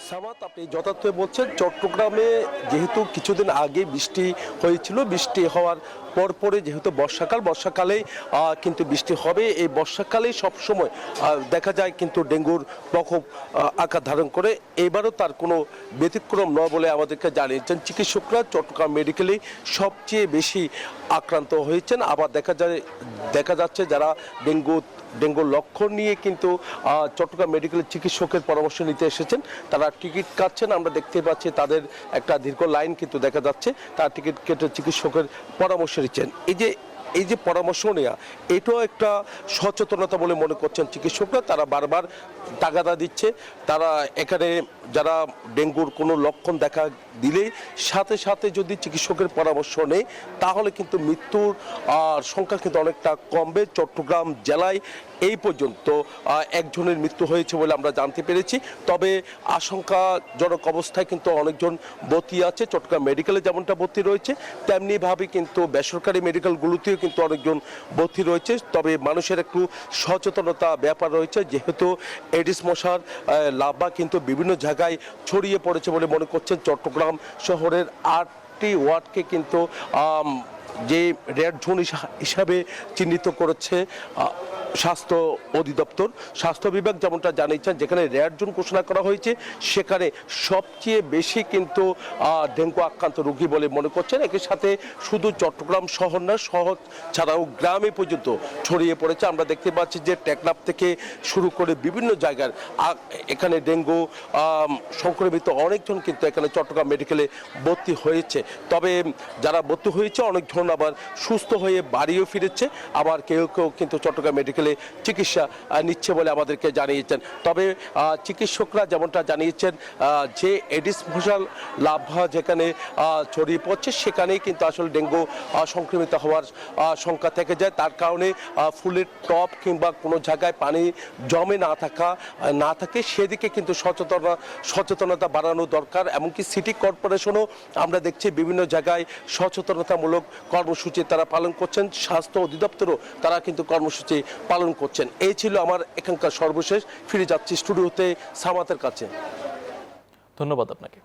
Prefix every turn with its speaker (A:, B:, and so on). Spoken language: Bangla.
A: সামাত, আপনি যথার্থ বলছেন। চট্টগ্রামে যেহেতু কিছুদিন আগে বৃষ্টি হয়েছিল, বৃষ্টি হওয়ার পরপরে যেহেতু বর্ষাকালেই কিন্তু বৃষ্টি হবে। এই বর্ষাকালেই সবসময় দেখা যায় কিন্তু ডেঙ্গুর প্রকোপ আকার ধারণ করে। এবারও তার কোনো ব্যতিক্রম নয় বলে আমাদেরকে জানিয়েছেন চিকিৎসকরা। চট্টগ্রাম মেডিকেলেই সবচেয়ে বেশি আক্রান্ত হয়েছেন। আবার দেখা যাচ্ছে যারা ডেঙ্গুর লক্ষণ নিয়ে কিন্তু চট্টগ্রাম মেডিকেলের চিকিৎসকের পরামর্শ নিতে এসেছেন, তারা টিকিট কাটছেন। আমরা দেখতে পাচ্ছি তাদের একটা দীর্ঘ লাইন কিন্তু দেখা যাচ্ছে। তারা টিকিট কেটে চিকিৎসকের পরামর্শ নিচ্ছেন। এই যে পরামর্শ নেওয়া, এটাও একটা সচেতনতা বলে মনে করছেন চিকিৎসকরা। তারা বারবার তাগাদা দিচ্ছে। তারা এখানে যারা ডেঙ্গুর কোনো লক্ষণ দেখা দিলেই সাথে সাথে যদি চিকিৎসকের পরামর্শ নেয়, তাহলে কিন্তু মৃত্যুর সংখ্যা কিন্তু অনেকটা কমবে। চট্টগ্রাম জেলায় এই পর্যন্ত একজনের মৃত্যু হয়েছে বলে আমরা জানতে পেরেছি। তবে আশঙ্কাজনক অবস্থায় কিন্তু অনেকজন ভর্তি আছে। চট্টগ্রাম মেডিকেলে যেমনটা ভর্তি রয়েছে, তেমনিভাবে কিন্তু বেসরকারি মেডিকেলগুলোতেও কিন্তু অনেকজন ভর্তি রয়েছে। তবে মানুষের একটু সচেতনতা ব্যাপার রয়েছে, যেহেতু এডিস মশার লার্ভা কিন্তু বিভিন্ন জায়গায় ছড়িয়ে পড়েছে বলে মনে করছেন। চট্টগ্রাম শহরের 8টি ওয়ার্ডকে কিন্তু যে রেড জোন হিসাবে চিহ্নিত করেছে স্বাস্থ্য অধিদপ্তর, স্বাস্থ্য বিভাগ যেমনটা জানিয়েছেন। যেখানে রেড জোন ঘোষণা করা হয়েছে, সেখানে সবচেয়ে বেশি কিন্তু ডেঙ্গু আক্রান্ত রোগী বলে মনে করছেন। এর সাথে শুধু চট্টগ্রাম শহর না, শহর ছাড়াও গ্রামে পর্যন্ত ছড়িয়ে পড়েছে। আমরা দেখতে পাচ্ছি যে টেকনাফ থেকে শুরু করে বিভিন্ন জায়গার এখানে ডেঙ্গু সংক্রমিত অনেকজন কিন্তু এখানে চট্টগ্রাম মেডিকেলে ভর্তি হয়েছে। তবে যারা ভর্তি হয়েছে অনেকজন আবার সুস্থ হয়ে বাড়িও ফিরেছে, আবার কেউ কেউ কিন্তু চট্টগ্রাম মেডিকেলে চিকিৎসা নিচ্ছে বলে আমাদেরকে জানিয়েছেন। তবে চিকিৎসকরা যেমনটা জানিয়েছেন যে এডিস মশার লার্ভা যেখানে ছড়িয়ে পড়ছে, সেখানেই কিন্তু আসলে ডেঙ্গু সংক্রমিত হওয়ার সংখ্যা থেকে যায়। তার কারণে ফুলের টব কিংবা কোনো জায়গায় পানি জমে না থাকে সেদিকে কিন্তু সচেতনতা বাড়ানো দরকার। এমনকি সিটি কর্পোরেশনও আমরা দেখছি বিভিন্ন জায়গায় সচেতনতামূলক কর্মসূচি তারা পালন করছেন। স্বাস্থ্য অধিদপ্তরও তারা কিন্তু কর্মসূচি পালন করছেন। এই ছিল আমার এখানকার সর্বশেষ। ফিরে যাচ্ছি স্টুডিওতে সামাতের কাছে।
B: ধন্যবাদ আপনাকে।